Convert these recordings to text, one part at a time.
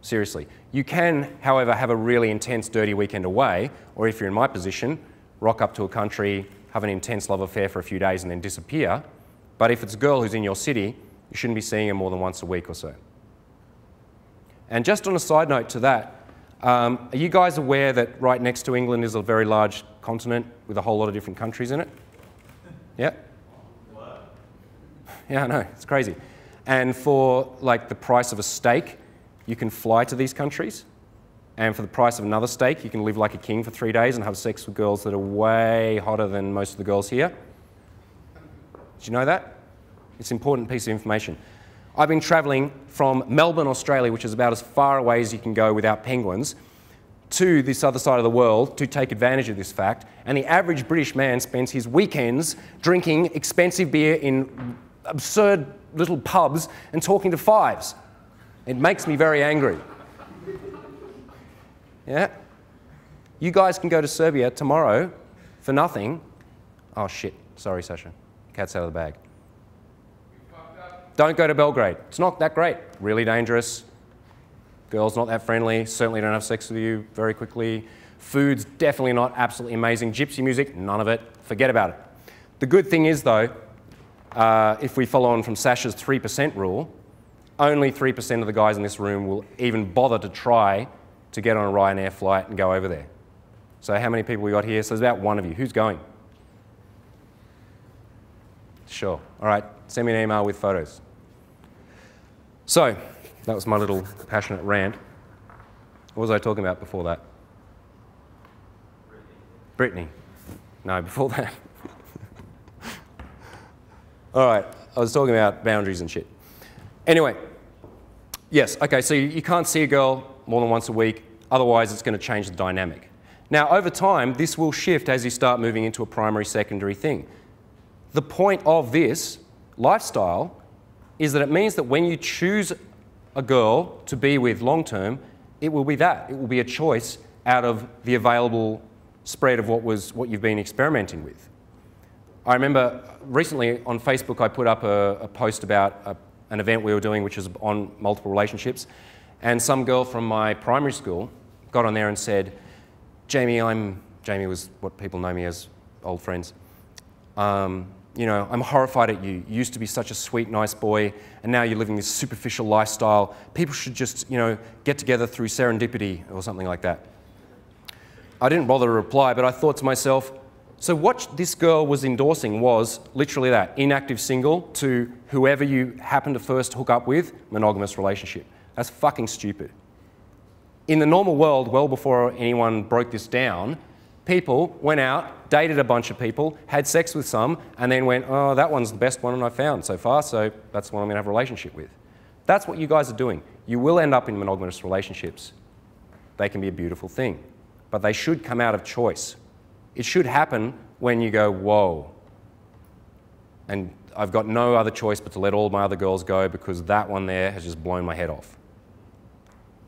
Seriously. You can, however, have a really intense, dirty weekend away, or if you're in my position, rock up to a country, have an intense love affair for a few days and then disappear. But if it's a girl who's in your city, you shouldn't be seeing her more than once a week or so. And just on a side note to that, are you guys aware that right next to England is a very large continent with a whole lot of different countries in it? Yeah? What? Yeah, I know, it's crazy. And for like the price of a steak, you can fly to these countries. And for the price of another steak, you can live like a king for 3 days and have sex with girls that are way hotter than most of the girls here. Did you know that? It's an important piece of information. I've been travelling from Melbourne, Australia, which is about as far away as you can go without penguins, to this other side of the world to take advantage of this fact. And the average British man spends his weekends drinking expensive beer in absurd little pubs and talking to fives. It makes me very angry. Yeah? You guys can go to Serbia tomorrow for nothing. Oh shit, sorry Sasha. Cat's out of the bag. Don't go to Belgrade. It's not that great. Really dangerous. Girls not that friendly. Certainly don't have sex with you very quickly. Food's definitely not absolutely amazing. Gypsy music, none of it. Forget about it. The good thing is though, if we follow on from Sasha's 3% rule, only 3% of the guys in this room will even bother to try to get on a Ryanair flight and go over there. So how many people we got here? So there's about one of you. Who's going? Sure. All right, send me an email with photos. So that was my little passionate rant. What was I talking about before that? Brittany. No, before that. All right, I was talking about boundaries and shit. Anyway, yes, okay, so you can't see a girl more than once a week, otherwise it's going to change the dynamic. Now, over time, this will shift as you start moving into a primary, secondary thing. The point of this lifestyle is that it means that when you choose a girl to be with long-term, it will be that. It will be a choice out of the available spread of what you've been experimenting with. I remember recently on Facebook I put up a post about an event we were doing which is on multiple relationships, and some girl from my primary school got on there and said, Jamie was what people know me as, old friends. You know, I'm horrified at you. You used to be such a sweet, nice boy, and now you're living this superficial lifestyle. People should just, you know, get together through serendipity or something like that. I didn't bother to reply, but I thought to myself, so what this girl was endorsing was literally that, inactive single to whoever you happen to first hook up with, monogamous relationship. That's fucking stupid. In the normal world, well before anyone broke this down, people went out, dated a bunch of people, had sex with some, and then went, oh, that one's the best one I've found so far, so that's the one I'm going to have a relationship with. That's what you guys are doing. You will end up in monogamous relationships. They can be a beautiful thing, but they should come out of choice. It should happen when you go, whoa, and I've got no other choice but to let all my other girls go because that one there has just blown my head off.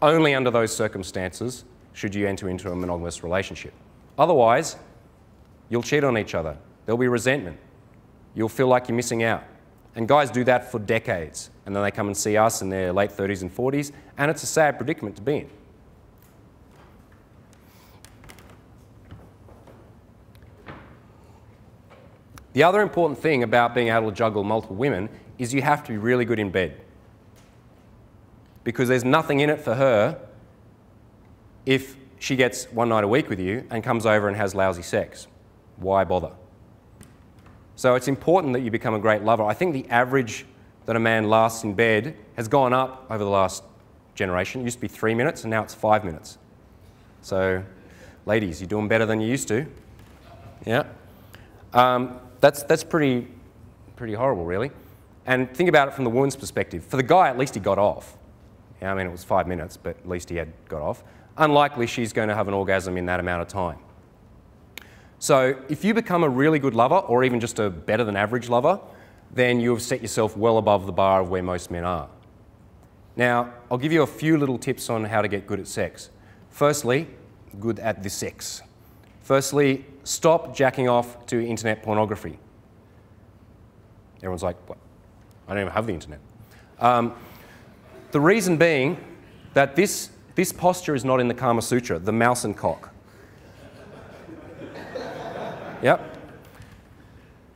Only under those circumstances should you enter into a monogamous relationship. Otherwise, you'll cheat on each other. There'll be resentment. You'll feel like you're missing out. And guys do that for decades. And then they come and see us in their late 30s and 40s, and it's a sad predicament to be in. The other important thing about being able to juggle multiple women is you have to be really good in bed. Because there's nothing in it for her if she gets one night a week with you and comes over and has lousy sex. Why bother? So it's important that you become a great lover. I think the average that a man lasts in bed has gone up over the last generation. It used to be 3 minutes and now it's 5 minutes. So ladies, you're doing better than you used to. Yeah. That's pretty horrible, really. And think about it from the woman's perspective. For the guy, at least he got off. Yeah, I mean, it was 5 minutes, but at least he had got off. Unlikely she's going to have an orgasm in that amount of time. So if you become a really good lover, or even just a better than average lover, then you have set yourself well above the bar of where most men are. Now, I'll give you a few little tips on how to get good at sex. Firstly, good at the sex. Firstly, stop jacking off to internet pornography. Everyone's like, what? I don't even have the internet. The reason being that this posture is not in the Kama Sutra, the mouse and cock. Yep.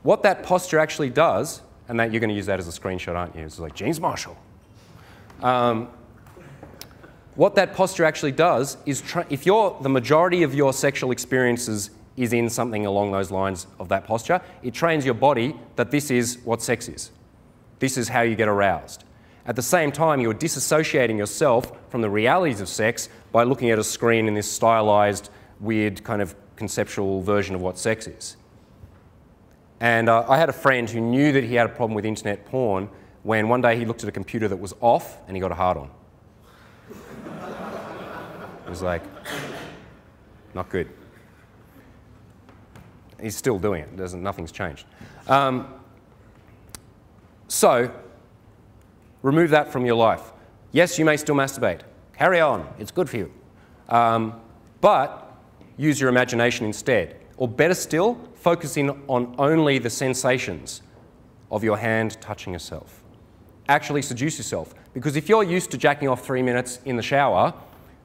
What that posture actually does, and that you're going to use that as a screenshot, aren't you? It's like James Marshall. What that posture actually does is, if the majority of your sexual experiences is in something along those lines of that posture, it trains your body that this is what sex is. This is how you get aroused. At the same time, you're disassociating yourself from the realities of sex by looking at a screen in this stylized, weird kind of conceptual version of what sex is. And I had a friend who knew that he had a problem with internet porn when one day he looked at a computer that was off and he got a hard-on. It was like, not good. He's still doing it. Nothing's changed. So, remove that from your life. Yes, you may still masturbate. Carry on. It's good for you. But use your imagination instead. Or better still, focus in on only the sensations of your hand touching yourself. Actually seduce yourself. Because if you're used to jacking off 3 minutes in the shower,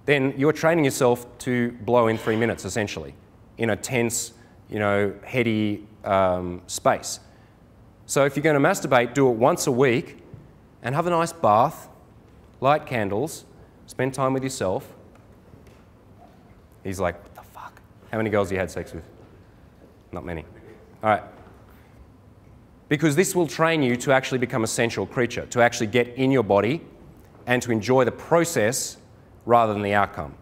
then you're training yourself to blow in 3 minutes, essentially, in a tense, heady space. So if you're going to masturbate, do it once a week and have a nice bath, light candles, spend time with yourself. He's like, what the fuck? How many girls have you had sex with? Not many. All right. Because this will train you to actually become a sensual creature, to actually get in your body and to enjoy the process rather than the outcome.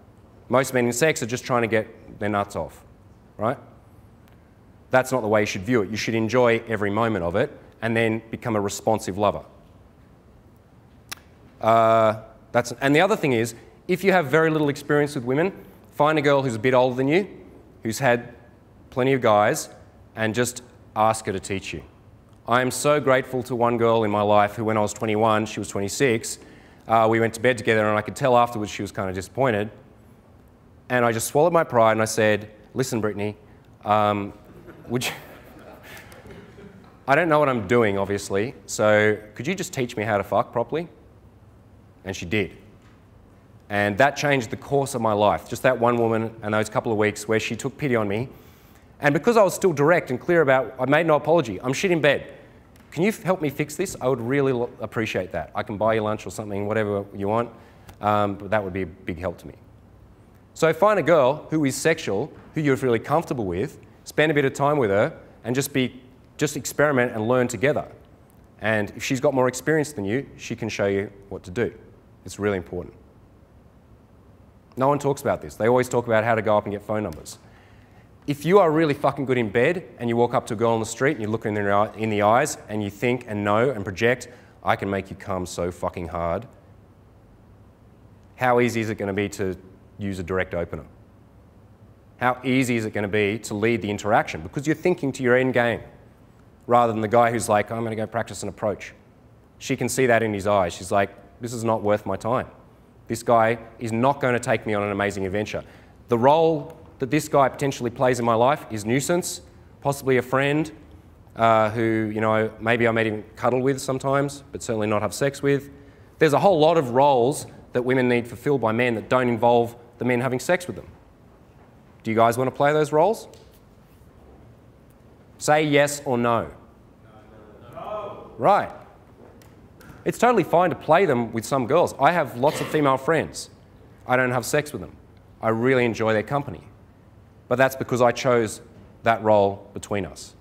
Most men in sex are just trying to get their nuts off, right? That's not the way you should view it. You should enjoy every moment of it and then become a responsive lover. And the other thing is, if you have very little experience with women, find a girl who's a bit older than you, who's had plenty of guys, and just ask her to teach you. I am so grateful to one girl in my life who, when I was 21, she was 26, we went to bed together, and I could tell afterwards she was kind of disappointed. And I just swallowed my pride and I said, listen, Brittany, would you... I don't know what I'm doing, obviously, so could you just teach me how to fuck properly? And she did. And that changed the course of my life. Just that one woman and those couple of weeks where she took pity on me. And because I was still direct and clear about, I made no apology. I'm shit in bed. Can you help me fix this? I would really appreciate that. I can buy you lunch or something, whatever you want, but that would be a big help to me. So find a girl who is sexual, who you're really comfortable with, spend a bit of time with her, and just experiment and learn together. And if she's got more experience than you, she can show you what to do. It's really important. No one talks about this. They always talk about how to go up and get phone numbers. If you are really fucking good in bed and you walk up to a girl on the street and you look in the eyes and you think and know and project, I can make you come so fucking hard, how easy is it going to be to use a direct opener? How easy is it going to be to lead the interaction? Because you're thinking to your end game rather than the guy who's like, I'm going to go practice an approach. She can see that in his eyes. She's like, this is not worth my time. This guy is not going to take me on an amazing adventure. The role that this guy potentially plays in my life is nuisance, possibly a friend who, maybe I may even cuddle with sometimes, but certainly not have sex with. There's a whole lot of roles that women need fulfilled by men that don't involve the men having sex with them. Do you guys want to play those roles? Say yes or no. No. Right. It's totally fine to play them with some girls. I have lots of female friends. I don't have sex with them. I really enjoy their company. But that's because I chose that role between us.